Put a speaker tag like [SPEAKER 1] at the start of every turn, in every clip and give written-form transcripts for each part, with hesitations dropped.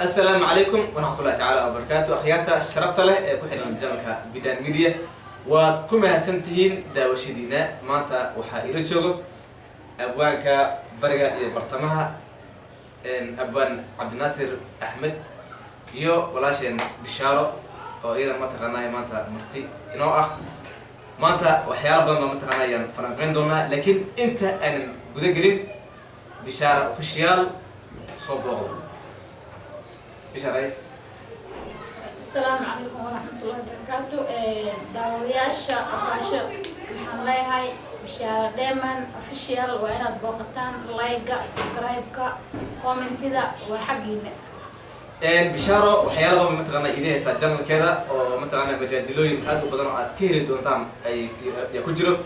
[SPEAKER 1] السلام عليكم ورحمة الله تعالى وبركاته. أخياتا شرفت له كحنا الجامعة بدان ميديا وكما سنتين داوشيدينا مانتا وحائر جوجو أبوانك برجع برتمها إن أبوان عبد الناصر أحمد يو ولاشين بشارة أو إذا ما تغنى مانتا مرتي إنه مانتا وحياة بنا ما تغنى يعني فرنقين دونا لكن أنت أنا جود قريب بشارة أوفيشيال صوب لغة بشارة.
[SPEAKER 2] السلام عليكم ورحمة الله وبركاته. داودياشا أقاشا محلي هاي بشارة دايما أوفيشيال وأنا بوقتان لايكا سبسكرايبكا كومنتي ذا وحقينا.
[SPEAKER 1] بشارة وحياة بنا مثلا إذا سجلنا كذا أو مثلا مجادلوين هذا بدنا أكيد دونتام أي يكجرو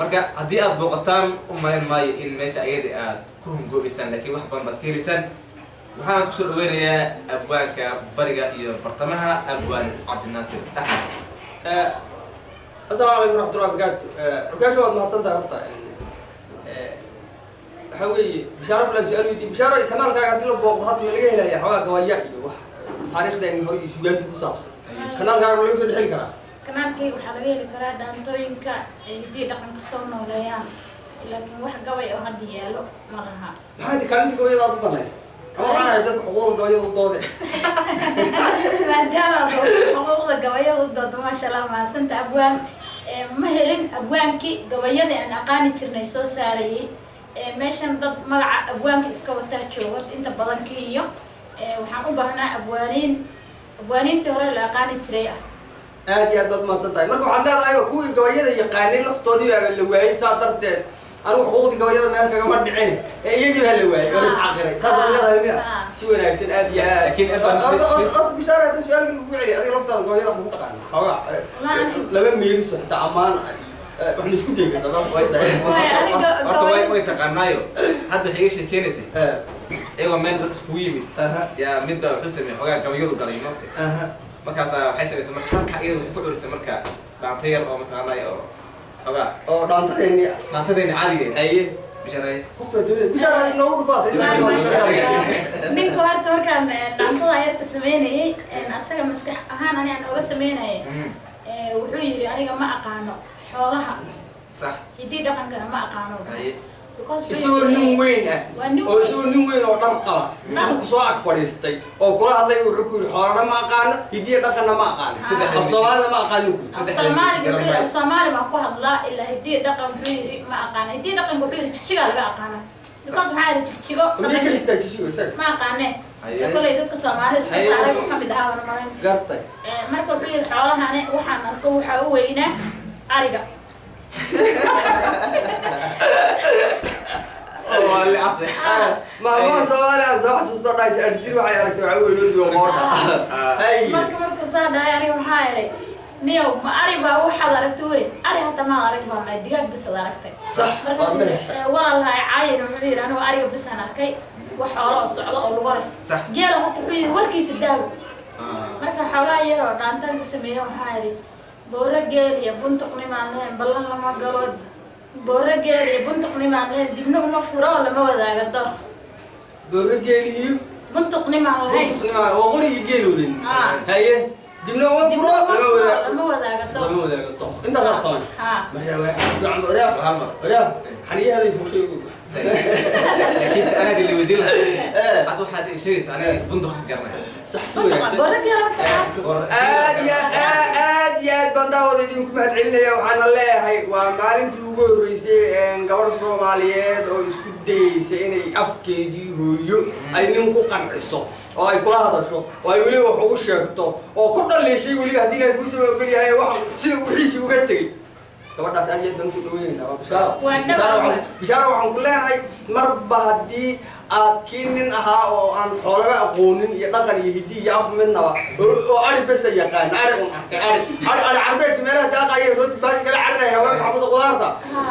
[SPEAKER 1] مركا هدي أد بوقتان ومالين ماي إن ماشي أيدي أد كهم جو بيسان لكن واحد بنا بتكيرسان waxaan ku soo dhaweynayaa abwaanka bariga iyo bartamaha abwaan عبد الناصر أحمد.
[SPEAKER 3] السلام عليكم ورحمة الله وبركاته. عكاش واد ما تصدق أنت حوي بشارة بلا سؤال ودي بشارة كمان كان عندنا بوقت من اللي جاي حوا قوية تاريخ ده إنه هو يسوي عندك قصص كمان كان ولا يسوي الحين كنا
[SPEAKER 2] كمان كي وحلقة الكرا دانتوين كا يدي دقن كسرنا ولايان لكن واحد قوي أو هدي يالو مرها
[SPEAKER 3] هذه كانت قوية ضد بنايس كمان أنا عدت حقوق قوية ضد
[SPEAKER 2] ما دام حقوق قوية ضد ما شاء الله ما سنت أبوان مهلين أبوان كي قوية لأن أقاني ترني سو ساري ماشان ضد مع أبوان كي إسكوتات شوت أنت بدن كيو وحنو بهنا أبوانين تهرى الأقاني تريا
[SPEAKER 3] هذه ضد ما تصدق مركو حنا أيوة كوي قوية يقاني لفتودي اللي وعي صادرت أنا حقوقي قوية ما أنا كمان بعيني يجي هالواي ولا حقري هذا اللي هذا مية سوى نايسين أديا
[SPEAKER 1] لكن
[SPEAKER 3] أرد بشارة ده سؤال يقول علي أنا رفض قوية راح مطقع حوا لما ميرس حتى عمان وإحنا نسكت يا
[SPEAKER 1] أرتو واي تقنايو هذا حيش كنسي أيوة من ذات سكويمي يا مدة حسمي حقا قوية قليل نقطة ما كاسا حسب اسمه حركة أيضا يقول اسمه مركا دعطير أو متقنايو
[SPEAKER 3] أو دانتيني
[SPEAKER 1] دانتيني عادي
[SPEAKER 3] أيه
[SPEAKER 1] بشارة
[SPEAKER 3] قفت الدنيا بشارة إنه رفض
[SPEAKER 2] نينكو هرتور كان دانتو هيرت سميني إن أسرع مسكح أهان أنا أوجس سميني وحيري أنا ما أقانو حولها
[SPEAKER 1] صح
[SPEAKER 2] يدي دقن كان ما أقانو
[SPEAKER 3] يسوي نوين أو يسوي نوين أو نرقة يدك صاعك فريستي أو كل هذا يقول حوارنا ما قان يدي دقنا ما قان الصومال ما قان
[SPEAKER 2] الصومال ما قوه الله إلا يدي دقن حيري ما قان يدي دقن حيري تشجع على قانه because حاجة تشجع ما قانه كل يدك الصومال إسكسارة كم يدها ولا مرين
[SPEAKER 3] قرطي
[SPEAKER 2] مركب حيري حوالها هنا وحنا نركب وحوينا أرجع
[SPEAKER 1] اللي أصلي
[SPEAKER 3] ما سوالها زواج صدق ناس أرجل وحيرك تعود اليوم مرة هاي
[SPEAKER 2] مركب صار يعني محايري نيو ما أريبا واحد أركتوي أري حتى ما أريبا ما دقيق بس أركتي
[SPEAKER 3] صح
[SPEAKER 2] والله عاين وحبير أنا أريبا بس أنا أركي وحوله الصعود أو الورق
[SPEAKER 1] صح
[SPEAKER 2] جاله هو تحوي وركي سداو مركب حواير ودانتان بسميه محايري بورجال يا بنتقني معناه بلن لما قرود بورجال يا بنتقني معناه دمنه ما فرا ولا ما وذا قدخ
[SPEAKER 3] بورجال
[SPEAKER 2] بنتقني معناه
[SPEAKER 3] بنتقني معناه وغري يجيلون هاي دمنه ما فرا
[SPEAKER 2] لما وذا قدخ
[SPEAKER 3] لما وذا قدخ أنت غلطان ما هي واحد عم ريا حنيه هذا يفوق شيء
[SPEAKER 1] كيس أنا اللي وديلها عدو حد شيء أنا بندق حجرنا
[SPEAKER 3] صح سوي
[SPEAKER 2] بورجال
[SPEAKER 3] aad baan daawaday idinku mahad celinaya waxaan leeyahay waa maalintii ugu horeysay gabadh Soomaaliyeed oo isku daysay inay afkeedii hooyo ay nin ku qanciso oo ay kula hadasho oo ay wali wax ugu sheegto oo ku dhaleeshay wali hadii ay ku soo ogol yahay wax sida uu xiisi uga tagay gabadhaas aad baan soo dhaweynaa bishaaro waxaan ku leenahay marba hadii aad keenin ahaa oo aan xoolaha aqoonin iyo dhaqan iyo hidii iyo af midnaba oo ari bas yaqaan ari carbeed meelaha daaqaya rood baad kala carraya waa xabada qudaarta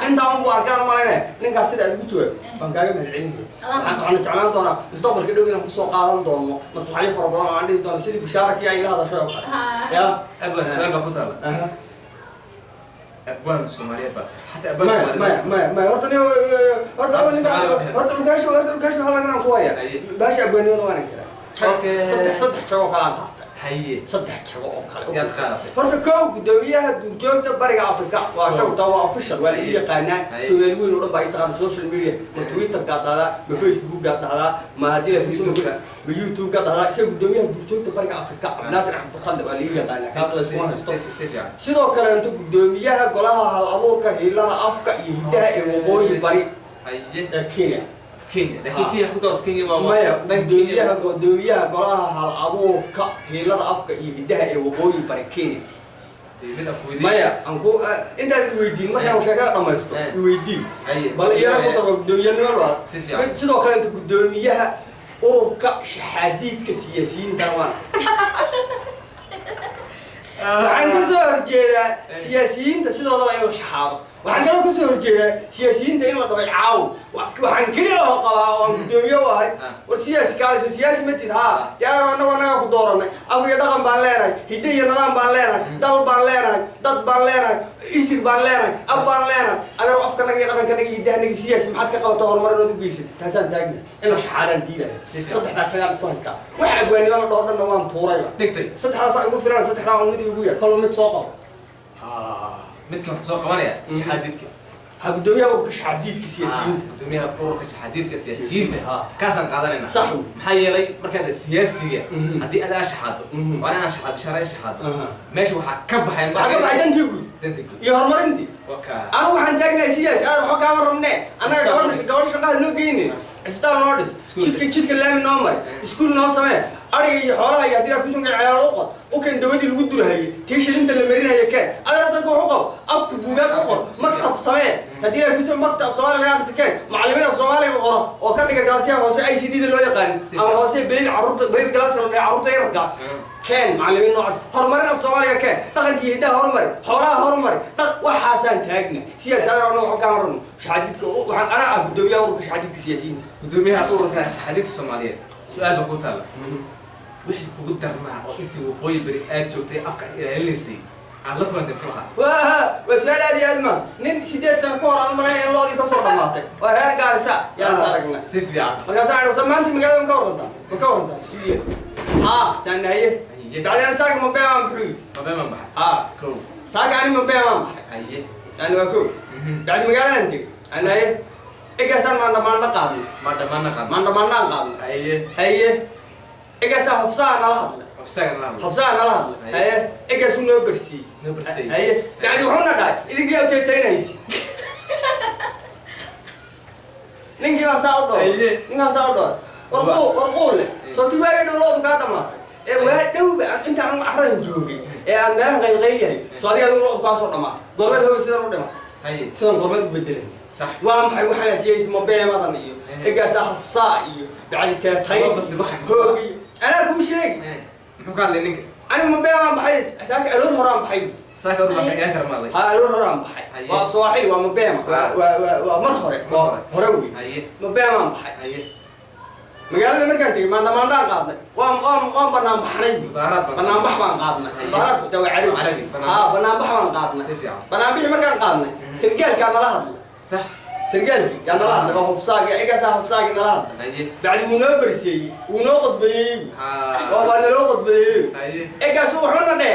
[SPEAKER 3] inta aan buu arkaan malayna ninkaas sida aad ugu jawaab baan kaaga mahadcelinayaa waxaan jeclaan doonaa mustaqbalka dhow inaan ku soo qaadan doono maslaxyo fara badan oo aan dhigi doono sidii bishaara kii ay la hadashay oo kale ya
[SPEAKER 1] أبوان سؤال بقول أبوان سوماليات باتر حتى أبوان سوماليات
[SPEAKER 3] ما هرت عكاش هلا أنا قوية باش أبواني وأنا كذا saddex jago kala qaatay
[SPEAKER 1] haye
[SPEAKER 3] saddex jago oo kale
[SPEAKER 1] yaad qaadatay
[SPEAKER 3] horta koow gudoomiyaha duurjoogta bariga Afrika waa shaqada waa official waa la yaqaanaa Soomaali weyn oo dhan baa inta social media ma Twitter ka dada ma Facebook ka dada ma hadii la Facebook ma YouTube ka dada isaga gudoomiyaha duurjoogta bariga Afrika Naasir Axmed Khalid waa la yaqaanaa kaas la soo haysto sidoo kale inta gudoomiyaha golaha hal abuurka hiilada afka iyo hidaha ee waqooyi bari haye Kenya
[SPEAKER 1] لكن كي حدود كي ما
[SPEAKER 3] gudoomiyaha golaha hal abuurka hiilada afka iyo hidaha ee waqooyi bari Kenya maya anku intaad weydiin markaan sheekada dhamaysto weydiin bal iyaga ku daro gudoomiyaha sidoo kale inta gudoomiyaha ururka shahaadiidka siyaasiyiinta waan waxaan ka soo horjeedaa siyaasiyiinta sidooda in la shahaado waxaan kaloo ka soo horjeedaa siyaasiyiinta in la dhaho caaw waxaan kaliya oo qabaa oo gudoomiye u ahay war siyaasi kaaliso siyaasi ma tid haa diyaar anagoo naga ku dooranay af iyo dhaqan baan leenahay hidde iyo nidaam baan leenahay dal baan leenahay dad baan leenahay isir baan leenahay ab baan leenahay adeer afka naga iyo dhaqanka naga hiddaha naga siyaasi maxaad ka qabato horumarinood u geysatay taasaan taagna in la shahaadaan diidahay saddexdaa kagaan isku haystaa waxa agwaanimo la dhaho dhanna waan tuurayba
[SPEAKER 1] dhigtay
[SPEAKER 3] saddexdaas igu filan saddexdaa oo mid igu yar kolo mid soo qabo
[SPEAKER 1] midka wax soo qabanaya shahaadidka
[SPEAKER 3] gudoomiyaha ururka shahaadiidka siyaasiyiinta
[SPEAKER 1] gudoomiyaha ururka shahaadiidka siyaasiyiinta kaasaan qaadanayna
[SPEAKER 3] sax
[SPEAKER 1] maxaa yeelay markaad siyaasiga haddii adaa shahaado waa inaan shahaado bishaaraya shahaado meesha waxaa ka baxay
[SPEAKER 3] dantii guud iyo horumarintii anigu waxaan taagnahay siyaasi aad waxba kaama rabnee annaga gabadha shaqaha noo geyne cisbitaal noo dhis jidka laami noo mari iskuul noo samee ariga iyo xoolaha iyo haddii aad kusunka ciyaalo u qod u keen dawadii lagu durahayay tii shilinta la marinaya keen adeer dadka wuxuu qabo afka buugaag u qor maktab samee haddii aad kusun maktab soomaaliga laga aqrita keen macallimiin af soomaaliga qoro oo ka dhiga galaasyaha hoose ICD-da loo yaqaanin ama hoose baby galaaska la dhahay carruurta yararka keen macallimiin noocaas horumarin af soomaaliga keen dhaqankii hiddaha horumari xoolaha horumari waxaasaan taagna siyaasi adeer annaga waxba kaama rabno shahaadidka waxaan anaa ah gudoomiyaha ururka shahaadidka siyaasiyiinta
[SPEAKER 1] gudoomiyaha ururka shahaadidka Soomaaliyeed su'aal baa ku taala wixii kugu darnaa oo intii waqooyi bari aad joogtay afka ilaalinaysay aan la kulantay muxuu ahaa
[SPEAKER 3] waa su'aal aad iyo aad ma nin 8 sano ka hor aan malayn in loodii ka soo dhamaatay oo heer gaarisa yaan saragna
[SPEAKER 1] si fiican
[SPEAKER 3] markaas aan samaanti magaalada ka waranta siye sanaye bacdeen saaka ma beeman
[SPEAKER 1] baxay ko
[SPEAKER 3] saaka ani ma beeman baxay
[SPEAKER 1] haye
[SPEAKER 3] yani waa ko bacdi magaaladan tag anaye egasan ma dhamaan qaadna haye egaasa hafsaa nala hadla haye egaasu noo bersiyey haye yani wuxuuna dhahay idinkii awteetaynaysi ninkii baan saa u dhaw warquulle sababti waaga dhow loodu kaa dhamaatay ee waa dhowba intaan anu carradan joogay ee aan meelaha qaylqayl yahay soo adiga adigu loodu kaa soo dhamaatay gormeed hooy sidan u dhimatay sidan gormeed u bedelan waa maxay waxaa la sheegaysa mabeemadan iyo egaasa hafsaa iyo bacdi teetayn hoog iyo anaa kuu sheeg
[SPEAKER 1] muxuu ka hadlay ninka
[SPEAKER 3] ani mabeemaan baxay saaka aroor horaan baxay
[SPEAKER 1] saaka aroor baan yaan jarmaaday
[SPEAKER 3] aroor horaan baxay waa sooxil waa mabeema waa mar hore hore wey mabeemaan baxay magaalada markaan tegay maandhamaandhaan qaadnay waan banaan baxnay banaanbax baan qaadnay mudaaharaadku taa waa carabi banaanbax baan qaadnay banaanbixi markaan qaadnay sargaalkaa nala hadlay
[SPEAKER 1] صح
[SPEAKER 3] سرقالتي يا نلاحظ لو حفصاقي إيجا حفصاقي نلاحظ بعد ونو برسي ونو قد بيم وأنا لو قد بيم إيجا سو حنا ده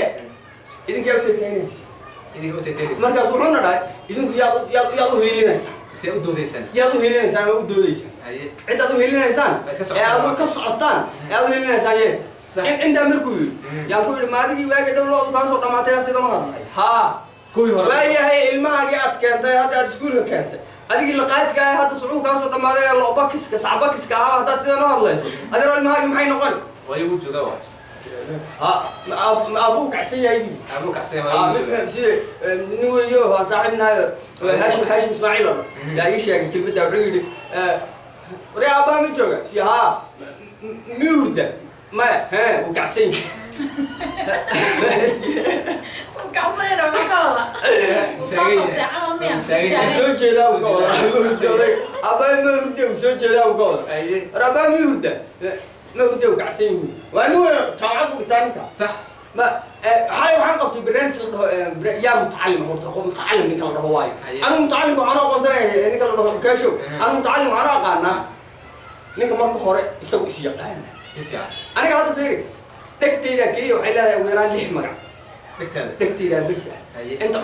[SPEAKER 3] إذن كيا تتينيس مركز سو حنا ده إذن يا هيلين إنسان
[SPEAKER 1] بس يا أدو هيلين
[SPEAKER 3] يا هيلين إنسان ما أدو هيلين عند أدو هيلين إنسان يا أدو كسرطان يا أدو هيلين إنسان يه إن ده مركوي يا كوي ما تيجي واجد دولة أدو كان صوت ما تيجي سيدا ما هذا ها وهي هي الماء جات كانت هذا تسكولها كانت هذيك اللي قاعد جاي هذا صعود كان صوت ما هذا لو باكس كسعباكس كهذا سيدا ما الله يسوي هذا الماء محين نقول
[SPEAKER 1] ويوجد جواش
[SPEAKER 3] أبوك عسية هيدي
[SPEAKER 1] أبوك عسية
[SPEAKER 3] سيد نقول يوه صاحبنا هاشم إسماعيل لا إيش يا كلمة دعوية ريا أبا متجوع سيها ميورد ما ها وكعسين
[SPEAKER 2] وكعسين وكذا وصلص يا عم مين
[SPEAKER 3] سوتش لا وكذا أبا ميورد وسوتش لا وكذا ربا ميورد ميورد وكعسين وأنو تعبوا تانيكا
[SPEAKER 1] صح
[SPEAKER 3] ما حالي وحن قبت برنس يا متعلم هو تقول متعلم نيكا الله هواي أنا متعلم وأنا قصري نيكا الله كاشو أنا متعلم وأنا قانا نيكا مركو هوري يسوي شيء قانا
[SPEAKER 1] سيفيا
[SPEAKER 3] aniga hadda fiiri dhegtayda kaliya waxay leedahay ugu yaraan 6 magac
[SPEAKER 1] دكتور
[SPEAKER 3] dhegtayda bas ah
[SPEAKER 1] هي
[SPEAKER 3] inta